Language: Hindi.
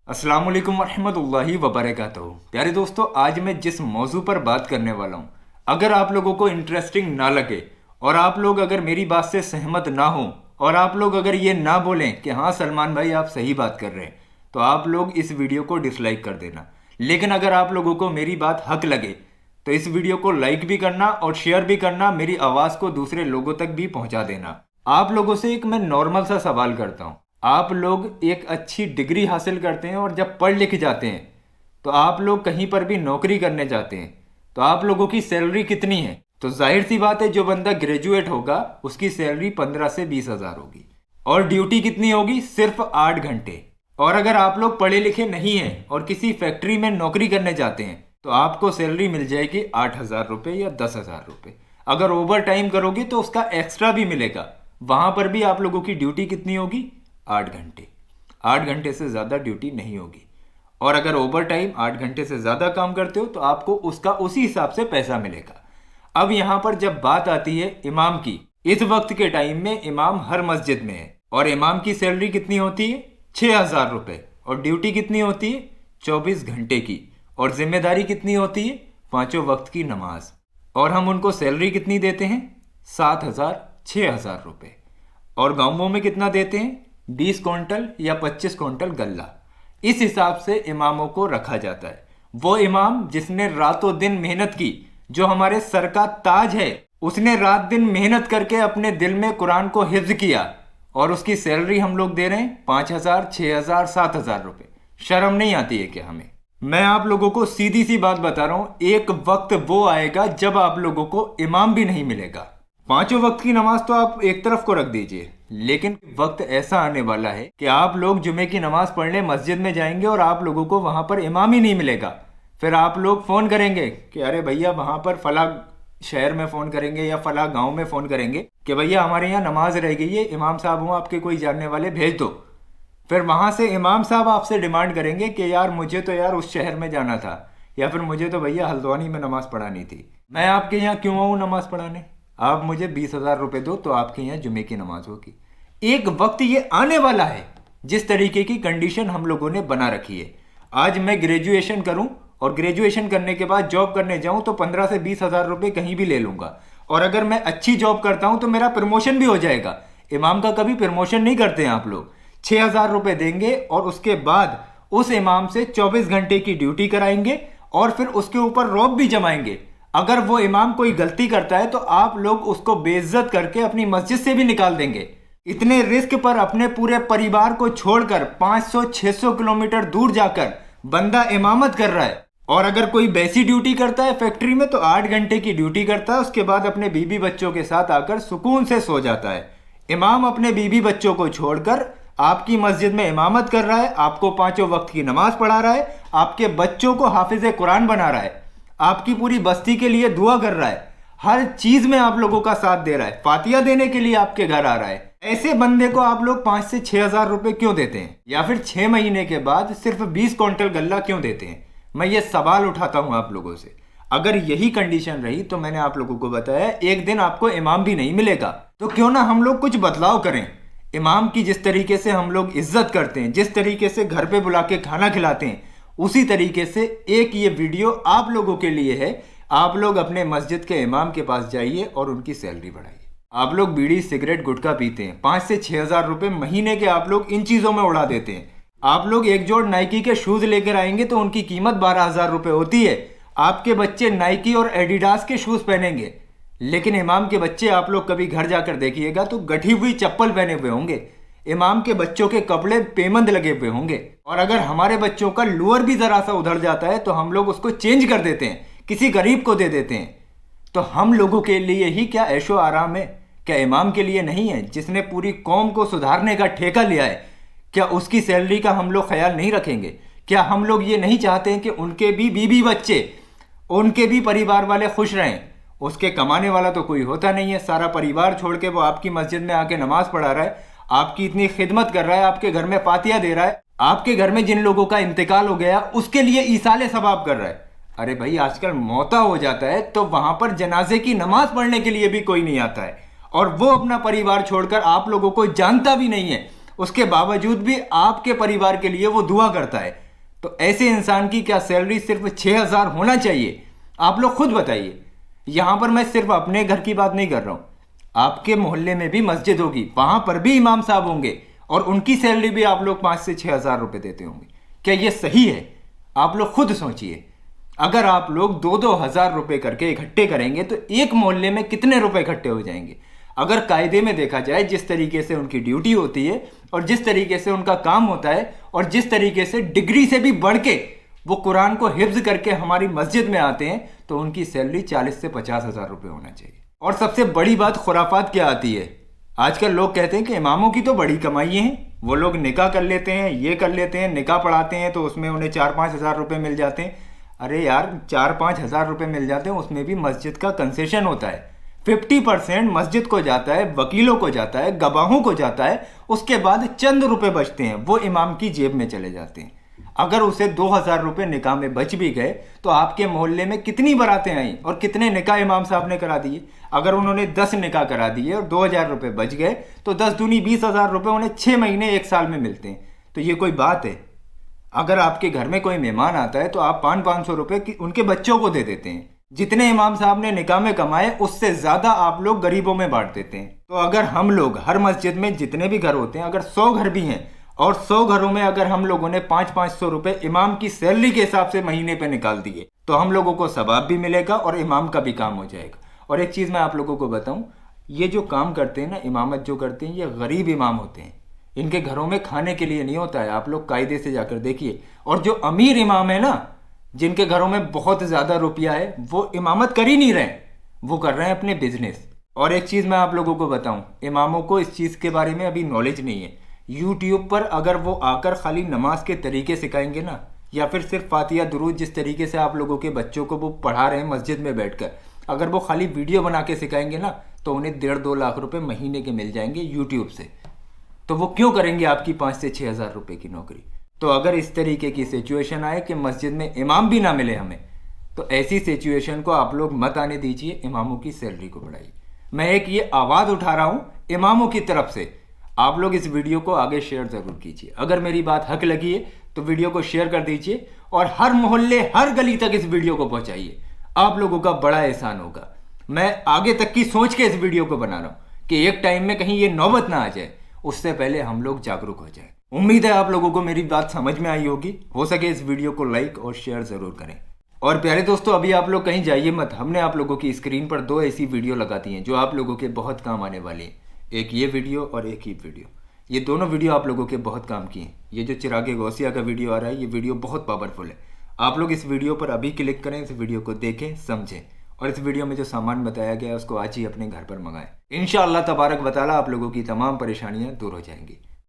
अस्सलाम वालेकुम रहमतुल्लाहि वबरकातुहू। प्यारे दोस्तों, आज मैं जिस मौजू पर बात करने वाला हूँ, अगर आप लोगों को इंटरेस्टिंग ना लगे और आप लोग अगर मेरी बात से सहमत ना हो और आप लोग अगर ये ना बोलें कि हाँ सलमान भाई आप सही बात कर रहे हैं, तो आप लोग इस वीडियो को डिसलाइक कर देना। लेकिन अगर आप लोगों को मेरी बात हक लगे तो इस वीडियो को लाइक भी करना और शेयर भी करना, मेरी आवाज़ को दूसरे लोगों तक भी पहुंचा देना। आप लोगों से एक मैं नॉर्मल सा सवाल करता हूँ। आप लोग एक अच्छी डिग्री हासिल करते हैं और जब पढ़ लिख जाते हैं तो आप लोग कहीं पर भी नौकरी करने जाते हैं, तो आप लोगों की सैलरी कितनी है? तो जाहिर सी बात है, जो बंदा ग्रेजुएट होगा उसकी सैलरी 15 से 20 हज़ार होगी और ड्यूटी कितनी होगी? सिर्फ 8 घंटे। और अगर आप लोग पढ़े लिखे नहीं हैं और किसी फैक्ट्री में नौकरी करने जाते हैं तो आपको सैलरी मिल जाएगी 8 हज़ार रुपये या 10 हज़ार रुपये। अगर ओवर टाइम करोगे तो उसका एक्स्ट्रा भी मिलेगा। वहां पर भी आप लोगों की ड्यूटी कितनी होगी? 8 घंटे। 8 घंटे से ज़्यादा ड्यूटी नहीं होगी। और अगर ओवर टाइम 8 घंटे से ज़्यादा काम करते हो तो आपको उसका उसी हिसाब से पैसा मिलेगा। अब यहाँ पर जब बात आती है इमाम की, इस वक्त के टाइम में इमाम हर मस्जिद में है और इमाम की सैलरी कितनी होती है? 6 हज़ार रुपये। और ड्यूटी कितनी होती है? 24 घंटे की। और जिम्मेदारी कितनी होती है? 5 वक्त की नमाज। और हम उनको सैलरी कितनी देते हैं? 7 हज़ार, 6 हज़ार रुपये। और गांवों में कितना देते हैं? 20 क्विंटल या 25 क्विंटल गल्ला। इस हिसाब से इमामों को रखा जाता है। वो इमाम जिसने रातों दिन मेहनत की, जो हमारे सर का ताज है, उसने रात दिन मेहनत करके अपने दिल में कुरान को हिफ्ज किया और उसकी सैलरी हम लोग दे रहे हैं 5 हज़ार, 6 हज़ार, 7 हज़ार रुपये। शर्म नहीं आती है क्या हमें? मैं आप लोगों को सीधी सी बात बता रहा हूं, एक वक्त वो आएगा जब आप लोगों को इमाम भी नहीं मिलेगा। 5 वक्त की नमाज तो आप एक तरफ को रख दीजिए, लेकिन वक्त ऐसा आने वाला है कि आप लोग जुमे की नमाज पढ़ने मस्जिद में जाएंगे और आप लोगों को वहां पर इमाम ही नहीं मिलेगा। फिर आप लोग फ़ोन करेंगे कि अरे भैया, वहां पर फला शहर में फ़ोन करेंगे या फला गांव में फ़ोन करेंगे कि भैया हमारे यहाँ नमाज रह गई है, इमाम साहब हो आपके कोई जानने वाले, भेज दो। फिर वहां से इमाम साहब आपसे डिमांड करेंगे कि यार मुझे तो यार उस शहर में जाना था, या फिर मुझे तो भैया हल्द्वानी में नमाज पढ़ानी थी, मैं आपके यहाँ क्यों आऊँ नमाज पढ़ाने? आप मुझे 20 हज़ार रुपये दो तो आपके यहाँ जुमे की नमाज होगी। एक वक्त ये आने वाला है जिस तरीके की कंडीशन हम लोगों ने बना रखी है। आज मैं ग्रेजुएशन करूं और ग्रेजुएशन करने के बाद जॉब करने जाऊं तो 15 से 20 हज़ार रुपये कहीं भी ले लूंगा। और अगर मैं अच्छी जॉब करता हूं तो मेरा प्रमोशन भी हो जाएगा। इमाम का कभी प्रमोशन नहीं करते हैं आप लोग। 6 हज़ार रुपये देंगे और उसके बाद उस इमाम से 24 घंटे की ड्यूटी कराएंगे और फिर उसके ऊपर रौब भी जमाएंगे। अगर वो इमाम कोई गलती करता है तो आप लोग उसको बेइज्जत करके अपनी मस्जिद से भी निकाल देंगे। इतने रिस्क पर अपने पूरे परिवार को छोड़कर 500-600 किलोमीटर दूर जाकर बंदा इमामत कर रहा है। और अगर कोई बैसी ड्यूटी करता है फैक्ट्री में तो 8 घंटे की ड्यूटी करता है, उसके बाद अपने बीबी बच्चों के साथ आकर सुकून से सो जाता है। इमाम अपने बीबी बच्चों को छोड़कर आपकी मस्जिद में इमामत कर रहा है, आपको 5 वक्त की नमाज पढ़ा रहा है, आपके बच्चों को हाफिज कुरान बना रहा है, आपकी पूरी बस्ती के लिए दुआ कर रहा है, हर चीज में आप लोगों का साथ दे रहा है, फातिया देने के लिए आपके घर आ रहा है। ऐसे बंदे को आप लोग 5 से 6 हज़ार रुपये क्यों देते हैं? या फिर 6 महीने के बाद सिर्फ 20 क्विंटल गल्ला क्यों देते हैं? मैं ये सवाल उठाता हूं आप लोगों से। अगर यही कंडीशन रही तो मैंने आप लोगों को बताया एक दिन आपको इमाम भी नहीं मिलेगा। तो क्यों ना हम लोग कुछ बदलाव करें। इमाम की जिस तरीके से हम लोग इज्जत करते हैं, जिस तरीके से घर पे बुला के खाना खिलाते हैं, उसी तरीके से एक ये वीडियो आप लोगों के लिए है। आप लोग अपने मस्जिद के इमाम के पास जाइए और उनकी सैलरी बढ़ाइए। आप लोग बीड़ी सिगरेट गुटखा पीते हैं, 5 से 6 हज़ार रुपये महीने के आप लोग इन चीज़ों में उड़ा देते हैं। आप लोग एक जोड़ नाइकी के शूज़ लेकर आएंगे तो उनकी कीमत 12 हज़ार रुपये होती है। आपके बच्चे नाइकी और एडिडास के शूज़ पहनेंगे, लेकिन इमाम के बच्चे आप लोग कभी घर जाकर देखिएगा तो गठी हुई चप्पल पहने हुए होंगे। इमाम के बच्चों के कपड़े पेमंद लगे हुए होंगे। और अगर हमारे बच्चों का लोअर भी जरा सा उधड़ जाता है तो हम लोग उसको चेंज कर देते हैं, किसी गरीब को दे देते हैं। तो हम लोगों के लिए ही क्या ऐशो आराम है? क्या इमाम के लिए नहीं है जिसने पूरी कौम को सुधारने का ठेका लिया है? क्या उसकी सैलरी का हम लोग ख्याल नहीं रखेंगे? क्या हम लोग ये नहीं चाहते हैं कि उनके भी बीबी बच्चे, उनके भी परिवार वाले खुश रहें? उसके कमाने वाला तो कोई होता नहीं है। सारा परिवार छोड़ के वो आपकी मस्जिद में आके नमाज पढ़ा रहा है, आपकी इतनी खिदमत कर रहा है, आपके घर में फातिया दे रहा है, आपके घर में जिन लोगों का इंतकाल हो गया उसके लिए ईसाले सवाब कर रहा है। अरे भाई, आजकल मौता हो जाता है तो वहां पर जनाजे की नमाज पढ़ने के लिए भी कोई नहीं आता है, और वो अपना परिवार छोड़कर आप लोगों को जानता भी नहीं है, उसके बावजूद भी आपके परिवार के लिए वो दुआ करता है। तो ऐसे इंसान की क्या सैलरी सिर्फ 6,000 होना चाहिए? आप लोग खुद बताइए। यहाँ पर मैं सिर्फ अपने घर की बात नहीं कर रहा हूँ, आपके मोहल्ले में भी मस्जिद होगी, वहां पर भी इमाम साहब होंगे और उनकी सैलरी भी आप लोग 5 से 6,000 रुपये देते होंगे। क्या ये सही है? आप लोग खुद सोचिए। अगर आप लोग 2-2 हज़ार रुपये करके इकट्ठे करेंगे तो एक मोहल्ले में कितने रुपए इकट्ठे हो जाएंगे? अगर कायदे में देखा जाए, जिस तरीके से उनकी ड्यूटी होती है और जिस तरीके से उनका काम होता है और जिस तरीके से डिग्री से भी बढ़ के वो कुरान को हिफ्ज करके हमारी मस्जिद में आते हैं, तो उनकी सैलरी 40 से 50,000 रुपये होना चाहिए। और सबसे बड़ी बात खुराफात क्या आती है, आजकल लोग कहते हैं कि इमामों की तो बड़ी कमाई है, वो लोग निकाह कर लेते हैं, ये कर लेते हैं, निकाह पढ़ाते हैं तो उसमें उन्हें 4-5 हज़ार रुपये मिल जाते हैं। अरे यार, 4-5 हज़ार रुपये मिल जाते हैं, उसमें भी मस्जिद का कंसेशन होता है। 50% मस्जिद को जाता है, वकीलों को जाता है, गवाहों को जाता है, उसके बाद चंद रुपए बचते हैं वो इमाम की जेब में चले जाते हैं। अगर उसे 2,000 रुपये निकाह में बच भी गए तो आपके मोहल्ले में कितनी बारातें आई और कितने निकाह इमाम साहब ने करा दिए? अगर उन्होंने 10 निकाह करा दिए और 2,000 रुपये बच गए तो 10 दूनी 20,000 रुपये उन्हें 6 महीने 1 साल में मिलते हैं। तो ये कोई बात है? अगर आपके घर में कोई मेहमान आता है तो आप 500-500 रुपये उनके बच्चों को दे देते हैं। जितने इमाम साहब ने निकाह में कमाए उससे ज़्यादा आप लोग गरीबों में बांट देते हैं। तो अगर हम लोग हर मस्जिद में जितने भी घर होते हैं, अगर 100 घर भी हैं और 100 घरों में अगर हम लोगों ने 500-500 रुपये इमाम की सैलरी के हिसाब से महीने पे निकाल दिए तो हम लोगों को सवाब भी मिलेगा और इमाम का भी काम हो जाएगा। और एक चीज़ मैं आप लोगों को बताऊं, ये जो काम करते हैं ना, इमामत जो करते हैं, ये गरीब इमाम होते हैं। इनके घरों में खाने के लिए नहीं होता है, आप लोग कायदे से जाकर देखिए। और जो अमीर इमाम है ना, जिनके घरों में बहुत ज़्यादा रुपया है, वो इमामत कर ही नहीं रहे, वो कर रहे हैं अपने बिजनेस। और एक चीज़ मैं आप लोगों को बताऊं, इमामों को इस चीज़ के बारे में अभी नॉलेज नहीं है। यूट्यूब पर अगर वो आकर खाली नमाज के तरीके सिखाएंगे ना, या फिर सिर्फ फातिहा दुरूद जिस तरीके से आप लोगों के बच्चों को वो पढ़ा रहे हैं मस्जिद में बैठकर, अगर वो खाली वीडियो बना के सिखाएंगे ना तो उन्हें 1.5-2 लाख रुपए महीने के मिल जाएंगे यूट्यूब से। तो वो क्यों करेंगे आपकी 5 से 6 हज़ार रुपये की नौकरी? तो अगर इस तरीके की सिचुएशन आए कि मस्जिद में इमाम भी ना मिले हमें, तो ऐसी सिचुएशन को आप लोग मत आने दीजिए, इमामों की सैलरी को बढ़ाइए। मैं एक ये आवाज़ उठा रहा हूँ इमामों की तरफ से, आप लोग इस वीडियो को आगे शेयर ज़रूर कीजिए। अगर मेरी बात हक लगी है तो वीडियो को शेयर कर दीजिए और हर मोहल्ले हर गली तक इस वीडियो को पहुँचाइए। आप लोगों का बड़ा एहसान होगा। मैं आगे तक की सोच के इस वीडियो को बना रहा हूँ कि एक टाइम में कहीं ये नौबत ना आ जाए, उससे पहले हम लोग जागरूक हो जाए। उम्मीद है आप लोगों को मेरी बात समझ में आई होगी। हो सके इस वीडियो को लाइक और शेयर ज़रूर करें। और प्यारे दोस्तों, अभी आप लोग कहीं जाइए मत, हमने आप लोगों की स्क्रीन पर 2 ऐसी वीडियो लगा दी हैं जो आप लोगों के बहुत काम आने वाली हैं। एक ये वीडियो और एक ही वीडियो, ये दोनों वीडियो आप लोगों के बहुत काम की हैं। ये जो चिरागे गौसिया का वीडियो आ रहा है, ये वीडियो बहुत पावरफुल है। आप लोग इस वीडियो पर अभी क्लिक करें, इस वीडियो को देखें, समझें और इस वीडियो में जो सामान बताया गया है उसको आज ही अपने घर पर मंगाएं। इंशाअल्लाह तबारक व तआला आप लोगों की तमाम परेशानियां दूर हो जाएंगी।